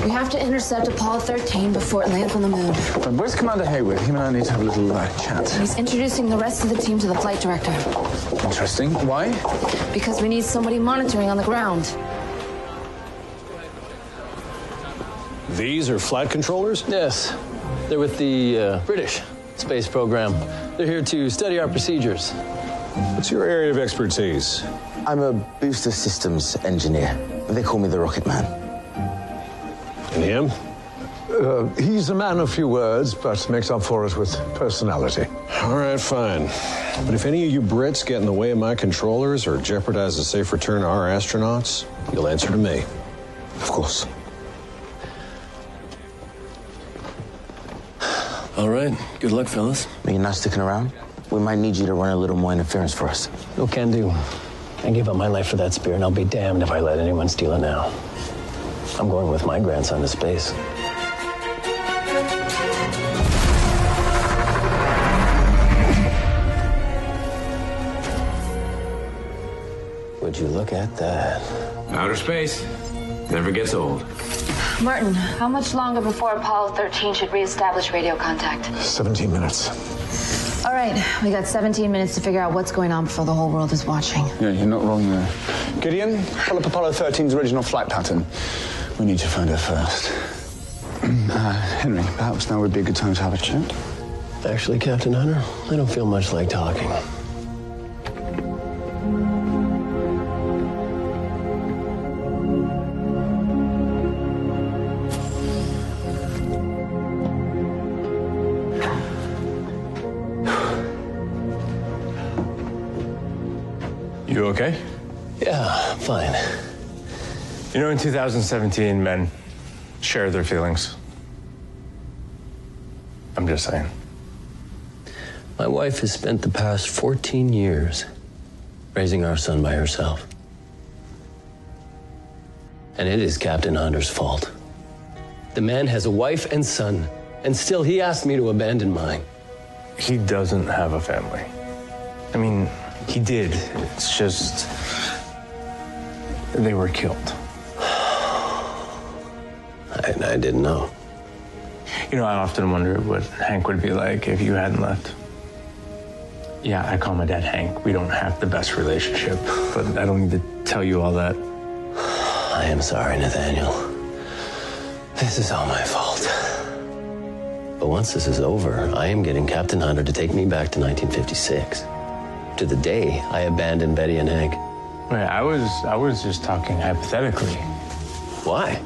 We have to intercept Apollo 13 before it lands on the moon. Where's Commander Hayward? Him and I need to have a little chat. He's introducing the rest of the team to the flight director. Interesting. Why? Because we need somebody monitoring on the ground. These are flight controllers? Yes. They're with the British space program. They're here to study our procedures. What's your area of expertise? I'm a booster systems engineer. They call me the Rocket Man. And him? He's a man of few words, but makes up for it with personality. All right, fine. But if any of you Brits get in the way of my controllers or jeopardize the safe return of our astronauts, you'll answer to me. Of course. All right. Good luck, fellas. Are you not sticking around? We might need you to run a little more interference for us. No can do. I gave up my life for that spear, and I'll be damned if I let anyone steal it now. I'm going with my grandson to space. Would you look at that? Outer space. Never gets old. Martin, how much longer before Apollo 13 should reestablish radio contact? 17 minutes. All right, we got 17 minutes to figure out what's going on before the whole world is watching. Yeah, you're not wrong there. Gideon, pull up Apollo 13's original flight pattern. We need to find her first. Henry, perhaps now would be a good time to have a chat. Actually, Captain Hunter, I don't feel much like talking. You okay? Yeah, fine. You know, in 2017, men share their feelings. I'm just saying. My wife has spent the past 14 years raising our son by herself. And it is Captain Hunter's fault. The man has a wife and son, and still he asked me to abandon mine. He doesn't have a family. I mean, he did. It's just they were killed. I didn't know. You know, I often wonder what Hank would be like if you hadn't left. Yeah, I call my dad Hank. We don't have the best relationship, but I don't need to tell you all that. I am sorry, Nathaniel. This is all my fault. But once this is over, I am getting Captain Hunter to take me back to 1956. To the day I abandoned Betty and Hank. Wait, I was just talking hypothetically. Why?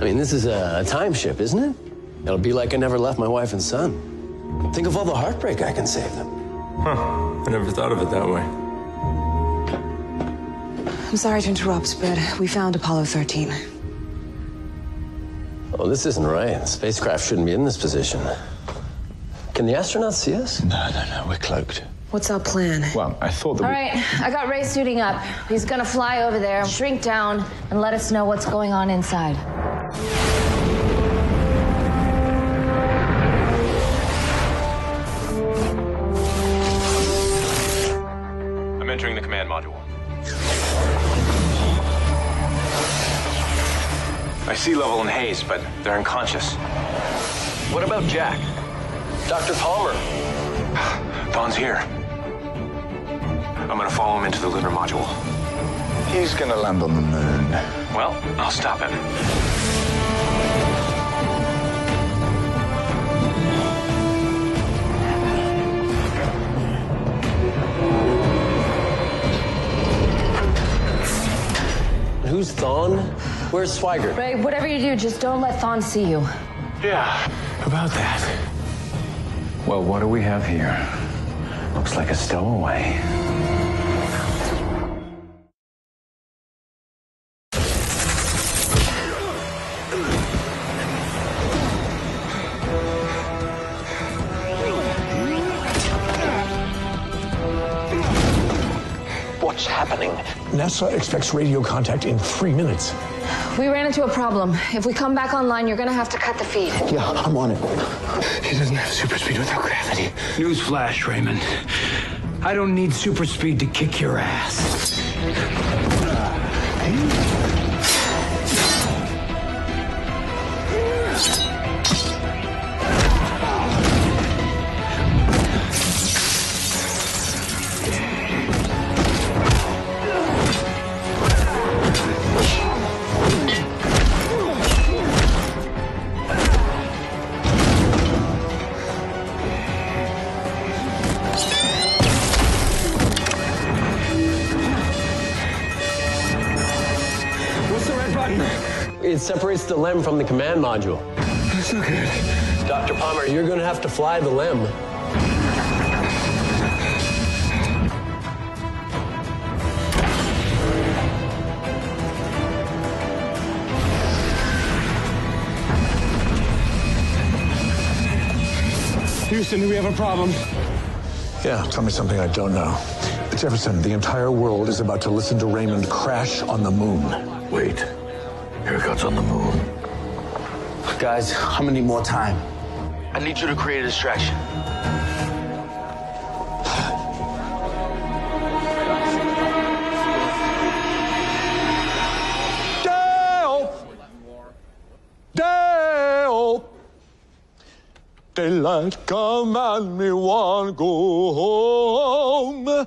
I mean, this is a time ship, isn't it? It'll be like I never left my wife and son. Think of all the heartbreak I can save them. Huh, I never thought of it that way. I'm sorry to interrupt, but we found Apollo 13. Oh, this isn't right. The spacecraft shouldn't be in this position. Can the astronauts see us? No, we're cloaked. What's our plan? Well, I thought that All right, I got Ray suiting up. He's gonna fly over there, shrink down, and let us know what's going on inside. I'm entering the command module. I see Level and Hayes, but they're unconscious. What about Jack? Dr. Palmer? Vaughn's here. I'm gonna follow him into the lunar module. he's gonna land on the moon. Well, I'll stop him. Who's Thawne? Where's Swigert? Ray, whatever you do, just don't let Thawne see you. Yeah, about that. Well, what do we have here? Looks like a stowaway. What's happening? NASA expects radio contact in 3 minutes. We ran into a problem. If we come back online, you're gonna have to cut the feed. Yeah, I'm on it. He doesn't have super speed without gravity. Newsflash, Raymond. I don't need super speed to kick your ass. it separates the LEM from the command module. That's not good. Dr. Palmer, you're going to have to fly the LEM. Houston, do we have a problem? Yeah, tell me something I don't know. Jefferson, the entire world is about to listen to Raymond crash on the moon. Wait. Here it comes on the moon. Guys, I'm gonna need more time. I need you to create a distraction. Dale! Daylight come and me want go home.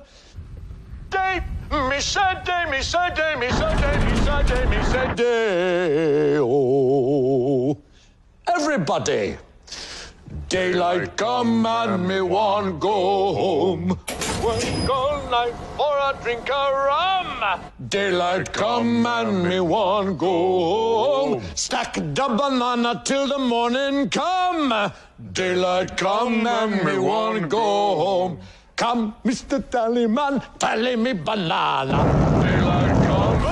Day, me say day, me say day, me say day, me say day, me say day. Oh, everybody. Daylight come and me want go home. Work all night for a drink of rum. Daylight come and me want go home. Stack the banana till the morning come. Daylight come and me want go home. Come, Mr. Tallyman, tally me banana. Daylight come.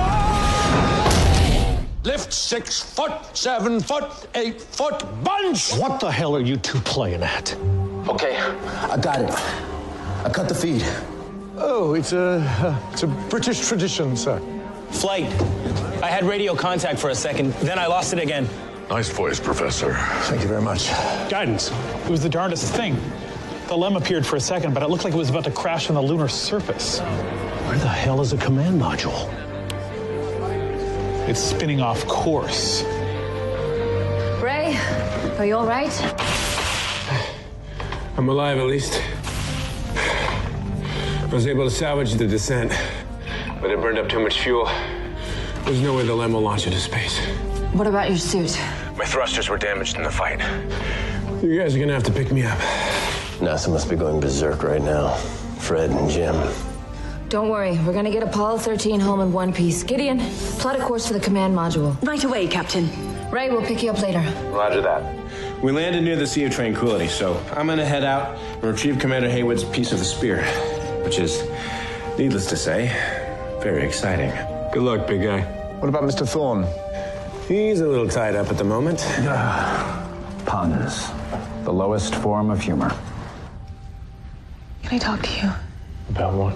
Lift 6 foot, 7 foot, 8 foot bunch. What the hell are you two playing at? Okay, I got it. I cut the feed. Oh, it's a British tradition, sir. Flight. I had radio contact for a second, then I lost it again. Nice voice, Professor. Thank you very much. Guidance. It was the darndest thing. The LEM appeared for a second, but it looked like it was about to crash on the lunar surface. Where the hell is the command module? It's spinning off course. Ray, are you all right? I'm alive, at least. I was able to salvage the descent, but it burned up too much fuel. There's no way the LEM will launch into space. What about your suit? My thrusters were damaged in the fight. You guys are gonna have to pick me up. NASA must be going berserk right now. Fred and Jim. Don't worry, we're gonna get Apollo 13 home in one piece. Gideon, plot a course for the command module. Right away, Captain. Ray, we'll pick you up later. Roger that. We landed near the Sea of Tranquility, so I'm gonna head out and retrieve Commander Haywood's piece of the spear, which is, needless to say, very exciting. Good luck, big guy. What about Mr. Thorne? He's a little tied up at the moment. Puns. The lowest form of humor. Can I talk to you? About what?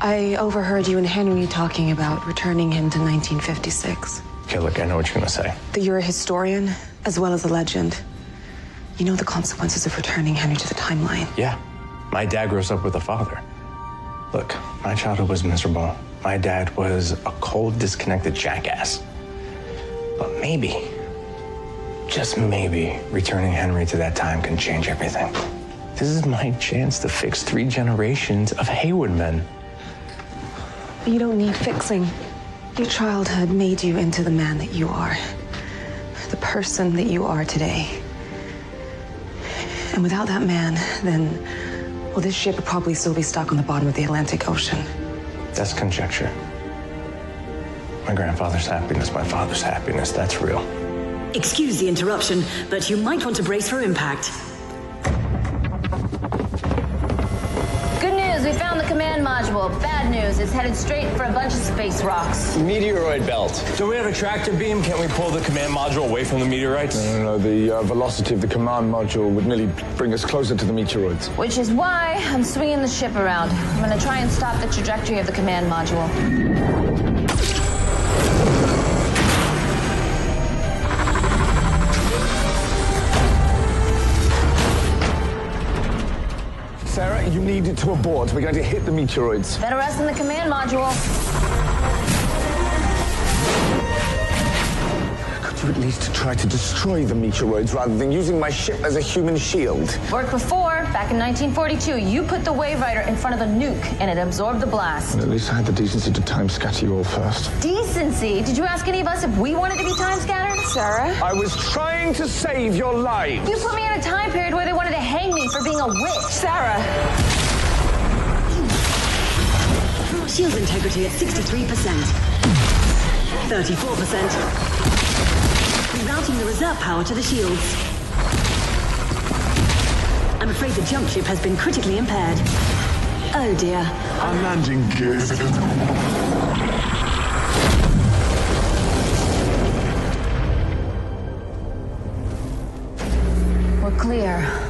I overheard you and Henry talking about returning him to 1956. Okay, look, I know what you're gonna say. That you're a historian as well as a legend. You know the consequences of returning Henry to the timeline. Yeah, my dad grows up with a father. Look, my childhood was miserable. My dad was a cold, disconnected jackass. But maybe, just maybe, returning Henry to that time can change everything. This is my chance to fix 3 generations of Haywood men. You don't need fixing. Your childhood made you into the man that you are. The person that you are today. And without that man, then, well, this ship would probably still be stuck on the bottom of the Atlantic Ocean. That's conjecture. My grandfather's happiness, my father's happiness, that's real. Excuse the interruption, but you might want to brace for impact. Good news, we found the command module. Bad news, it's headed straight for a bunch of space rocks. Meteoroid belt. Do we have a tractor beam? Can't we pull the command module away from the meteorites? No. The velocity of the command module would nearly bring us closer to the meteoroids. Which is why I'm swinging the ship around. I'm gonna try and stop the trajectory of the command module. Sarah, you need to abort. We're going to hit the meteoroids. Better rest in the command module. Could you at least try to destroy the meteoroids rather than using my ship as a human shield? Worked before. Back in 1942, you put the Wave Rider in front of the nuke, and it absorbed the blast. And at least I had the decency to time scatter you all first. Decency? Did you ask any of us if we wanted to be time scattered? Sarah? I was trying to save your lives. You put me in a time period where they wanted to hang me for being a witch. Sarah! Shield integrity at 63%. 34%. Rerouting the reserve power to the shields. I'm afraid the jump ship has been critically impaired. Oh dear. Our landing gear. We're clear.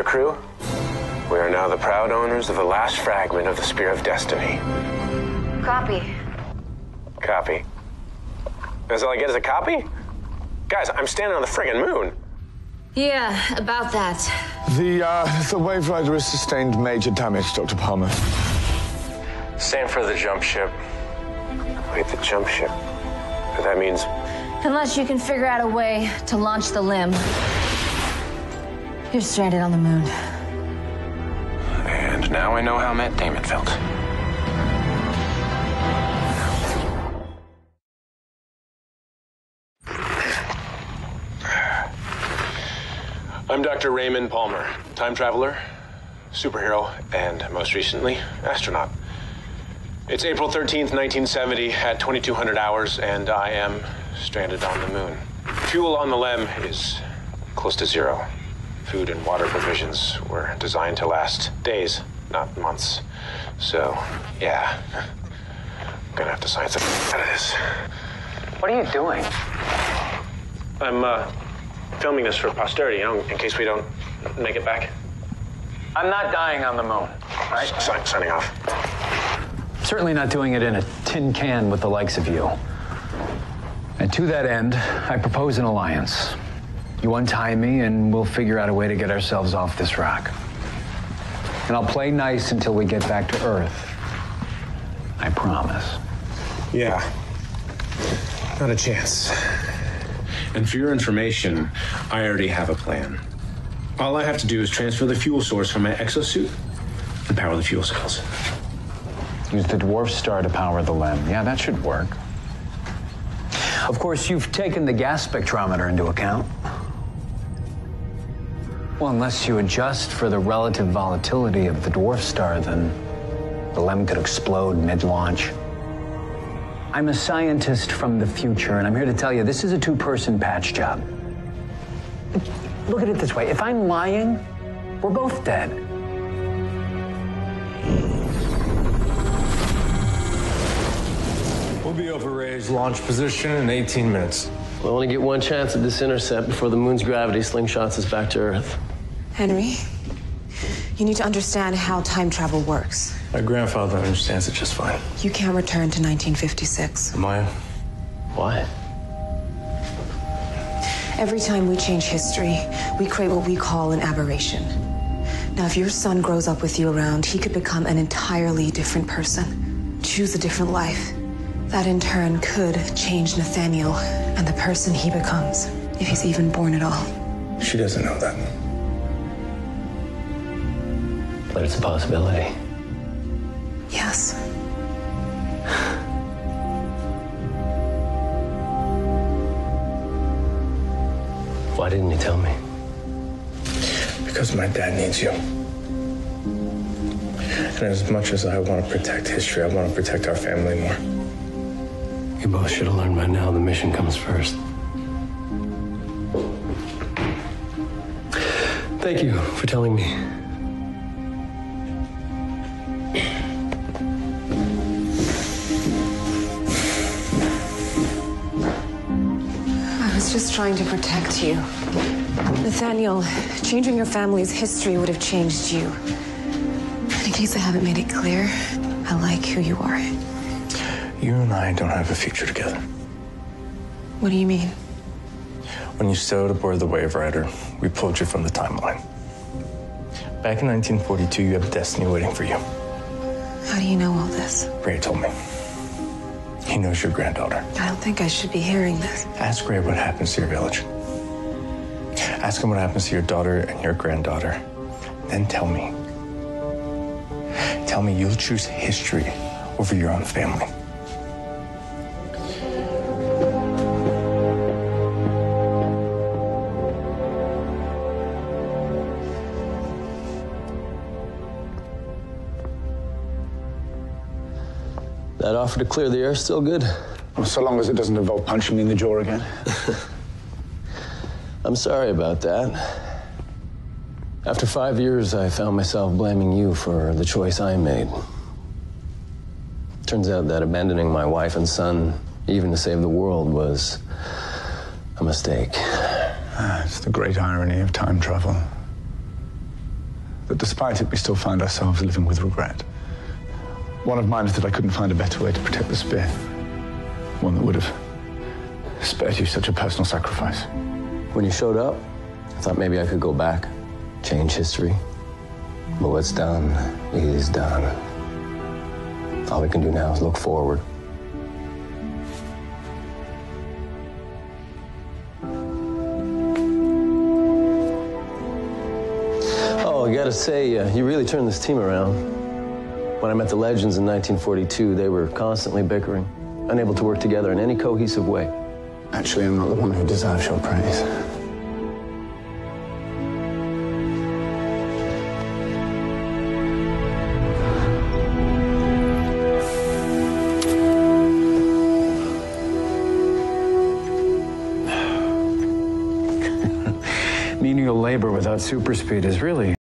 Crew, we are now the proud owners of the last fragment of the Spear of Destiny. Copy. Copy. That's all I get is a copy? Guys, I'm standing on the friggin' moon. Yeah, about that. The Wave Rider has sustained major damage, Dr. Palmer. Same for the jump ship. Wait, the jump ship? That means... Unless you can figure out a way to launch the limb. You're stranded on the moon. And now I know how Matt Damon felt. I'm Dr. Raymond Palmer, time traveler, superhero, and most recently, astronaut. It's April 13th, 1970 at 2200 hours, and I am stranded on the moon. Fuel on the LEM is close to zero. Food and water provisions were designed to last days, not months. So, yeah, I'm gonna have to science it out of this. What are you doing? I'm filming this for posterity, in case we don't make it back. I'm not dying on the moon, right? Signing off. Certainly not doing it in a tin can with the likes of you. And to that end, I propose an alliance. You untie me, and we'll figure out a way to get ourselves off this rock. And I'll play nice until we get back to Earth. I promise. Yeah. Not a chance. And for your information, I already have a plan. All I have to do is transfer the fuel source from my exosuit and power the fuel cells. Use the dwarf star to power the LEM. Yeah, that should work. Of course, you've taken the gas spectrometer into account. Well, unless you adjust for the relative volatility of the dwarf star, then the LEM could explode mid-launch. I'm a scientist from the future, and I'm here to tell you this is a two-person patch job. Look at it this way. If I'm lying, we're both dead. We'll be over Ray's launch position in 18 minutes. We only get one chance at this intercept before the moon's gravity slingshots us back to Earth. Henry, you need to understand how time travel works. My grandfather understands it just fine. You can't return to 1956. Am I? Why? Every time we change history, we create what we call an aberration. Now, if your son grows up with you around, he could become an entirely different person, choose a different life. That in turn could change Nathaniel and the person he becomes, if he's even born at all. She doesn't know that. But it's a possibility. Yes. Why didn't you tell me? Because my dad needs you. And as much as I want to protect history, I want to protect our family more. You both should have learned by now the mission comes first. Thank you for telling me. I was just trying to protect you. Nathaniel, changing your family's history would have changed you. In case I haven't made it clear, I like who you are. You and I don't have a future together. What do you mean? When you stowed aboard the Wave Rider, we pulled you from the timeline. Back in 1942, you have destiny waiting for you. How do you know all this? Ray told me. He knows your granddaughter. I don't think I should be hearing this. Ask Ray what happens to your village. Ask him what happens to your daughter and your granddaughter. Then tell me. Tell me you'll choose history over your own family. That offer to clear the air still good? Well, so long as it doesn't involve punching me in the jaw again. I'm sorry about that. After 5 years, I found myself blaming you for the choice I made. Turns out that abandoning my wife and son, even to save the world, was a mistake. It's the great irony of time travel. That despite it, we still find ourselves living with regret. One of mine is that I couldn't find a better way to protect the spear. One that would have spared you such a personal sacrifice. When you showed up, I thought maybe I could go back, change history. But what's done is done. All we can do now is look forward. Oh, I gotta say, you really turned this team around. When I met the legends in 1942, they were constantly bickering, unable to work together in any cohesive way. Actually, I'm not the one who deserves your praise. Menial labor without super speed is really